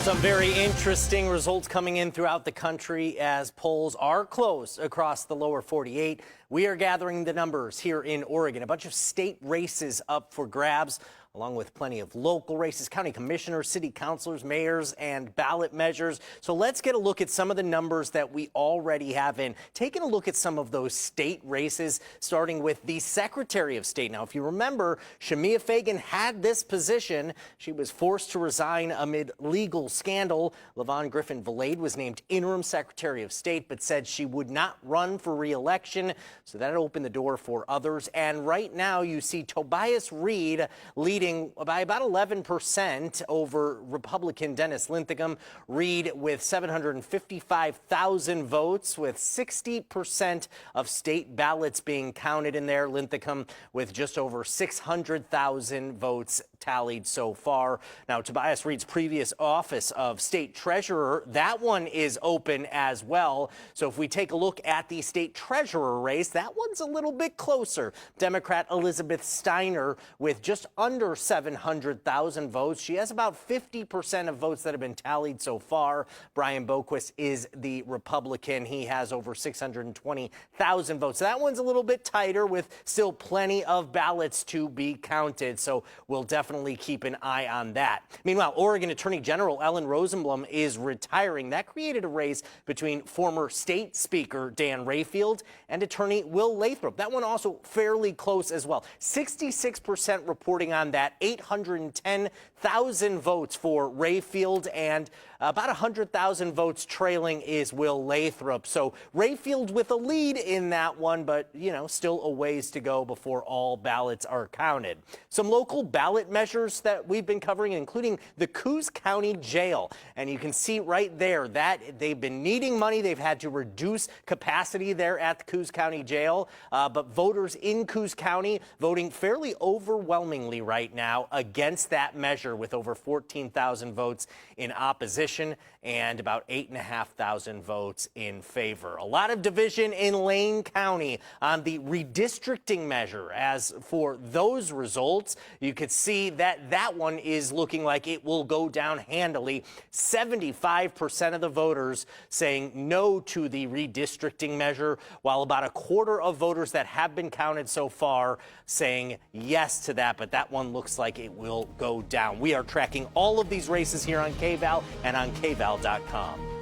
Some very interesting results coming in throughout the country as polls are closed across the lower 48. We are gathering the numbers here in Oregon. A bunch of state races up for grabs, along with plenty of local races, county commissioners, city councilors, mayors, and ballot measures. So let's get a look at some of the numbers that we already have in. Taking a look at some of those state races, starting with the Secretary of State. Now, if you remember, Shemia Fagan had this position. She was forced to resign amid legal scandal. LaVon Griffin-Valade was named interim Secretary of State, but said she would not run for re-election. So that opened the door for others. And right now you see Tobias Reed leading by about 11% over Republican Dennis Linthicum. Reed with 755,000 votes, with 60% of state ballots being counted in there. Linthicum with just over 600,000 votes tallied so far. Now, Tobias Reed's previous office of state treasurer, that one is open as well. So if we take a look at the state treasurer race, that one's a little bit closer. Democrat Elizabeth Steiner with just under 700,000 votes. She has about 50% of votes that have been tallied so far. Brian Boquist is the Republican. He has over 620,000 votes. So that one's a little bit tighter, with still plenty of ballots to be counted. So we'll definitely keep an eye on that. Meanwhile, Oregon Attorney General Ellen Rosenblum is retiring. That created a race between former state speaker Dan Rayfield and attorney Will Lathrop. That one also fairly close as well. 66% reporting on that, 810,000 votes for Rayfield, and about 100,000 votes trailing is Will Lathrop. So Rayfield with a lead in that one, but, you know, still a ways to go before all ballots are counted. Some local ballot measures that we've been covering, including the Coos County Jail. And you can see right there that they've been needing money. They've had to reduce capacity there at the Coos County Jail. But voters in Coos County voting fairly overwhelmingly right now against that measure, with over 14,000 votes in opposition and about 8,500 votes in favor. A lot of division in Lane County on the redistricting measure. As for those results, you could see that that one is looking like it will go down handily. 75% of the voters saying no to the redistricting measure, while about a quarter of voters that have been counted so far saying yes to that, but that one looks like it will go down. We are tracking all of these races here on KVAL and on KVAL.com.